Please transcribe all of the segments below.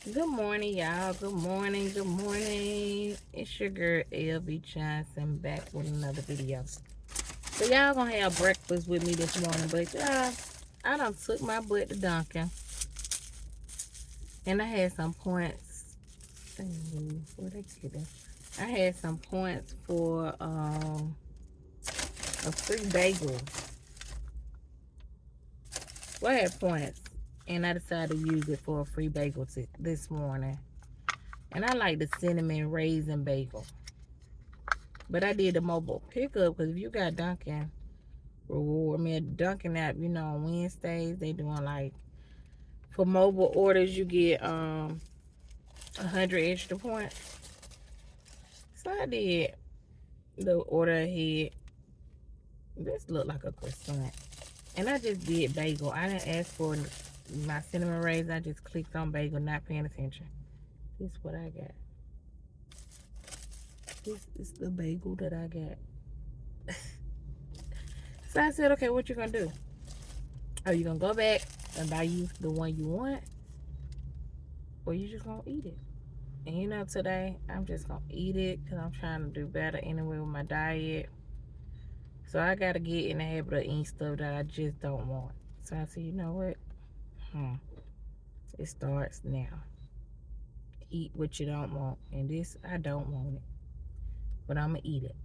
Good morning, y'all. Good morning. Good morning. It's your girl LB Johnson back with another video. So y'all gonna have breakfast with me this morning, but y'all, I done took my butt to Dunkin' and I had some points. What they kidding? I had some points for a free bagel. Well, I had points, and I decided to use it for a free bagel this morning. And I like the cinnamon raisin bagel. But I did the mobile pickup because if you got Dunkin' reward, I mean Dunkin' app, on Wednesdays they doing like for mobile orders you get 100 extra points. So I did the order ahead. This looked like a croissant. And I just did bagel. I didn't ask for my cinnamon raisin. I just clicked on bagel, not paying attention. This is what I got. This is the bagel that I got. So I said, okay, what you gonna do? Are you gonna go back and buy you the one you want? Or you just gonna eat it? And today I'm just gonna eat it because I'm trying to do better anyway with my diet. So I gotta get in the habit of eating stuff that I just don't want. So I said, you know what? It starts now. Eat what you don't want. And this, I don't want it. But I'm gonna eat it.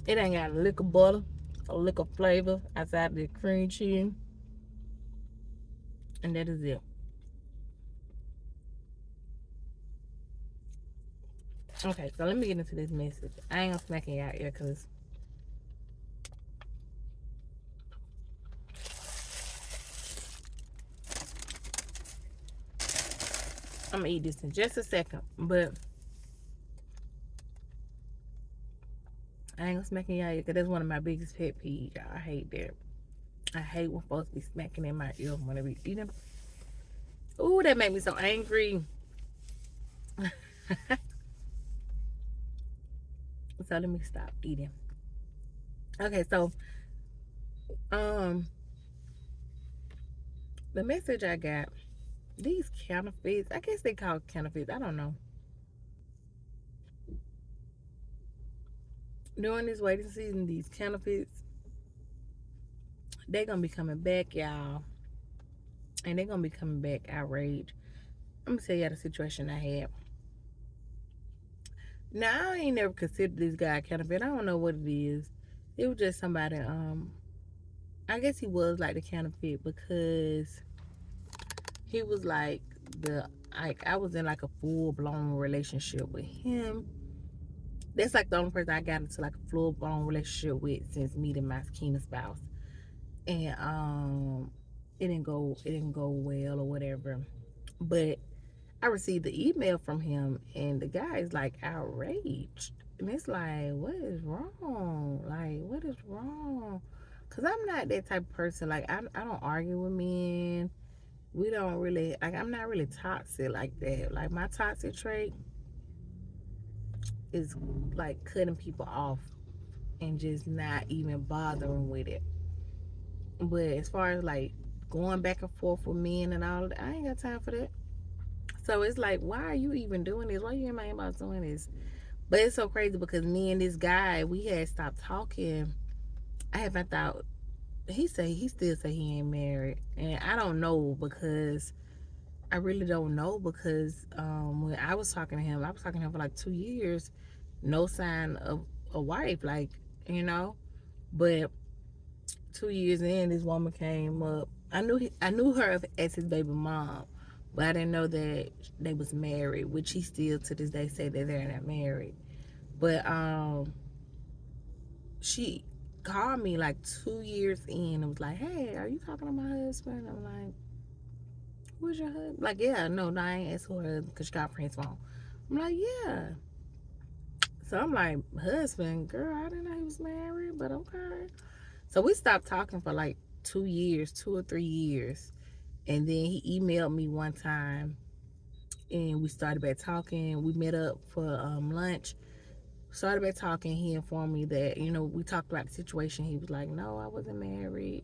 It ain't got a lick of butter, a lick of flavor outside the cream cheese. And that is it. Okay, so let me get into this message. I ain't gonna smack it out here because I'm gonna eat this in just a second. But I ain't gonna smack it out here because that's one of my biggest pet peeves. I hate that. I hate when folks be smacking in my ear when they be eating. Ooh, that made me so angry. So let me stop eating. Okay, so um the message I got, these counterfeits, I guess they call counterfeits, I don't know. During this waiting season, these counterfeits, they gonna be coming back, y'all. And they gonna be coming back outraged. I'm gonna tell y'all the situation I had. Now I ain't never considered this guy a counterfeit. I don't know what it is. It was just somebody, I guess he was like the counterfeit because he was like I was in like a full blown relationship with him. That's like the only person I got into like a full blown relationship with since meeting my Keenan spouse. And it didn't go well or whatever. But I received the email from him and the guy is like outraged. And it's like, what is wrong? Like, what is wrong? Cause I'm not that type of person. Like I don't argue with men. We don't really like I'm not really toxic like that. Like my toxic trait is like cutting people off and just not even bothering with it. But as far as like going back and forth with men and all that, I ain't got time for that. So it's like, why are you even doing this? Why are you in my inbox doing this? But it's so crazy because me and this guy, we had stopped talking. I haven't thought he still say he ain't married. And I don't know because I really don't know because when I was talking to him, I was talking to him for like 2 years, no sign of a wife, like, you know. But 2 years in, this woman came up. I knew her as his baby mom, but I didn't know that they was married, which he still to this day say that they're not married. But she called me like 2 years in and was like, "Hey, are you talking to my husband?" I'm like, "Who's your husband?" Like, yeah, no, I ain't asked for her husband because she got friends phone. I'm like, yeah. So I'm like, husband, girl, I didn't know he was married, but okay. So we stopped talking for like 2 years, 2 or 3 years. And then he emailed me one time and we started back talking. We met up for lunch. Started back talking. He informed me that, we talked about the situation. He was like, no, I wasn't married.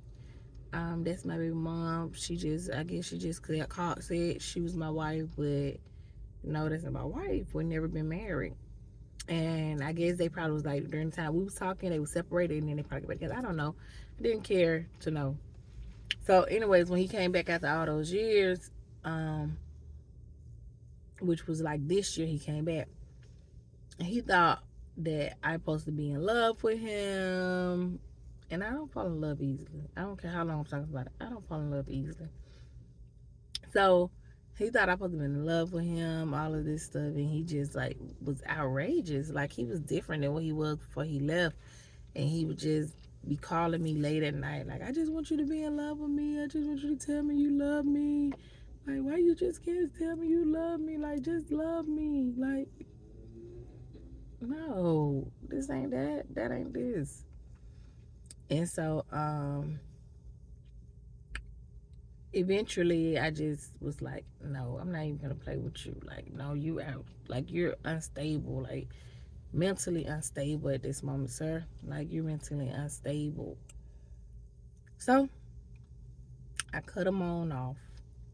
That's my baby mom. I guess she just said she was my wife, but no, that's not my wife. We've never been married. And I guess they probably was like during the time we was talking, they were separated, and then they probably got back together. I don't know. I didn't care to know. So, anyways, when he came back after all those years, um, which was like this year, he came back. And he thought that I supposed to be in love with him, and I don't fall in love easily. I don't care how long I'm talking about it. I don't fall in love easily. So he thought I was supposed to be in love with him, all of this stuff, and he just like was outrageous. Like he was different than what he was before he left, and he would just be calling me late at night, like, I just want you to be in love with me. I just want you to tell me you love me. Like, why you just can't tell me you love me? Like, just love me. Like, no, this ain't that. That ain't this. And so, eventually I just was like, no, I'm not even gonna play with you. Like, no, you out. Like, you're unstable. Like, mentally unstable at this moment, sir. Like, you're mentally unstable. So I cut him on off.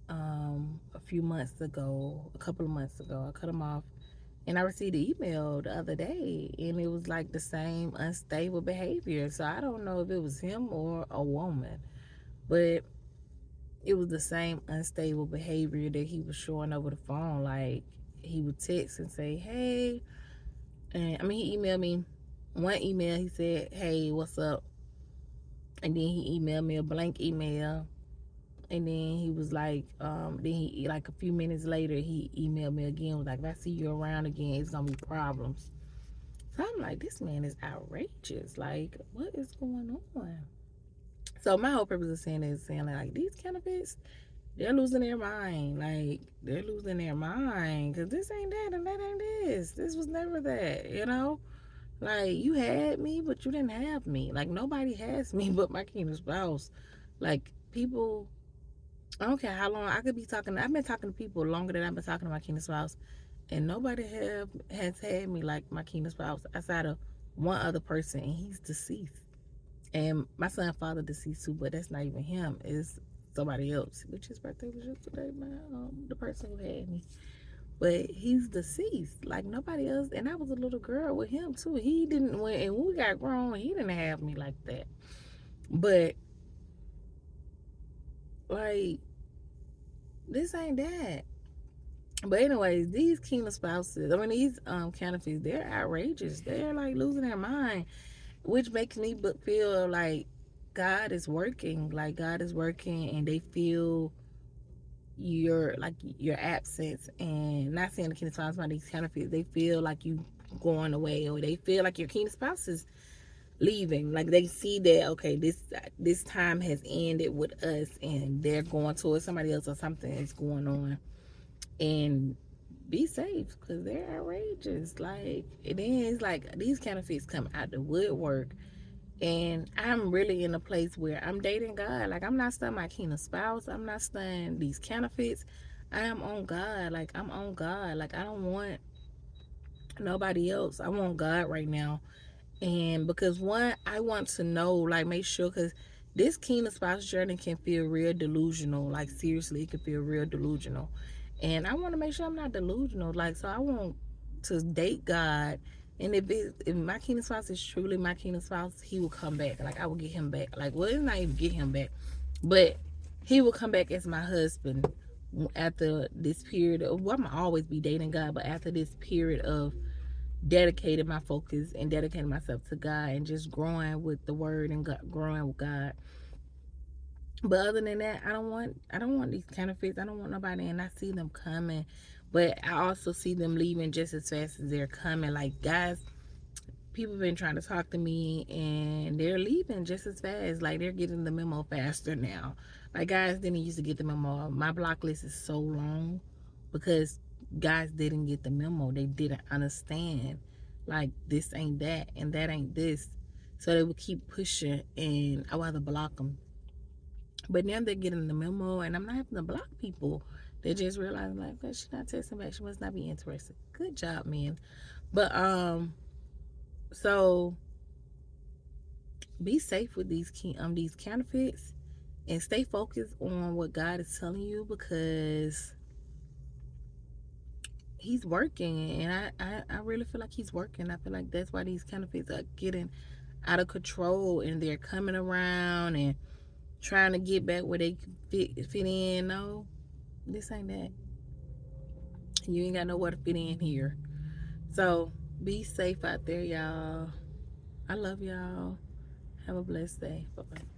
A couple of months ago, I cut him off, and I received an email the other day, and it was like the same unstable behavior. So I don't know if it was him or a woman, but it was the same unstable behavior that he was showing over the phone. Like, he would text and say, hey, and I mean, he emailed me one email. He said, hey, what's up? And then he emailed me a blank email. And then he was like, then he, like a few minutes later, he emailed me again, was like, if I see you around again, it's gonna be problems. So I'm like, this man is outrageous. Like, what is going on? So my whole purpose of saying is saying like, these counterfeits, they're losing their mind. Like, they're losing their mind, because this ain't that and that ain't this. This was never that, you know? Like, you had me, but you didn't have me. Like, nobody has me but my kingdom spouse. Like, people, I don't care how long I could be talking. I've been talking to people longer than I've been talking to my kingdom spouse, and nobody has had me like my kingdom spouse outside of one other person, and he's deceased. And my son father deceased too, but that's not even him. It's somebody else, which his birthday was yesterday. The person who had me, but he's deceased. Like, nobody else. And I was a little girl with him too. He didn't and when we got grown, he didn't have me like that. But like, this ain't that. But anyways, these kingdom spouses, I mean, these counterfeits, they're outrageous. They're like losing their mind, which makes me feel like God is working. Like, God is working, and they feel your absence. And not saying the kingdom spouse, about these counterfeits, they feel like you going away, or they feel like your kingdom spouse is leaving. Like, they see that, okay, this time has ended with us, and they're going towards somebody else, or something is going on. And be safe, because they're outrageous. Like, it is like these counterfeits come out the woodwork. And I'm really in a place where I'm dating God. Like, I'm not studying my kingdom spouse. I'm not studying these counterfeits. I am on God. Like, I'm on God. Like, I don't want nobody else. I want God right now. And because, one, I want to know, like, make sure, because this kingdom spouse journey can feel real delusional. Like, seriously, it can feel real delusional. And I want to make sure I'm not delusional. Like, so I want to date God. And if my kingdom spouse is truly my kingdom spouse, he will come back. Like, I will get him back. Like, well, it's not even get him back, but he will come back as my husband after this period of, well, I'm gonna always be dating God, but after this period of dedicating my focus and dedicating myself to God, and just growing with the word, and growing with God. But other than that, I don't want these counterfeits. I don't want nobody. And I see them coming, but I also see them leaving just as fast as they're coming. Like, guys, people been trying to talk to me, and they're leaving just as fast. Like, they're getting the memo faster now. Like, guys didn't used to get the memo. My block list is so long because guys didn't get the memo. They didn't understand. Like, this ain't that, and that ain't this. So they would keep pushing, and I would have to block them. But now they're getting the memo, and I'm not having to block people. They just realize, like, well, she's not texting back. She must not be interested. Good job, man. But so be safe with these counterfeits. and stay focused on what God is telling you, because he's working. And I really feel like he's working. I feel like that's why these counterfeits are getting out of control, and they're coming around and trying to get back where they fit in. No, this ain't that. You ain't got nowhere to fit in here. So be safe out there, y'all. I love y'all. Have a blessed day. Bye bye.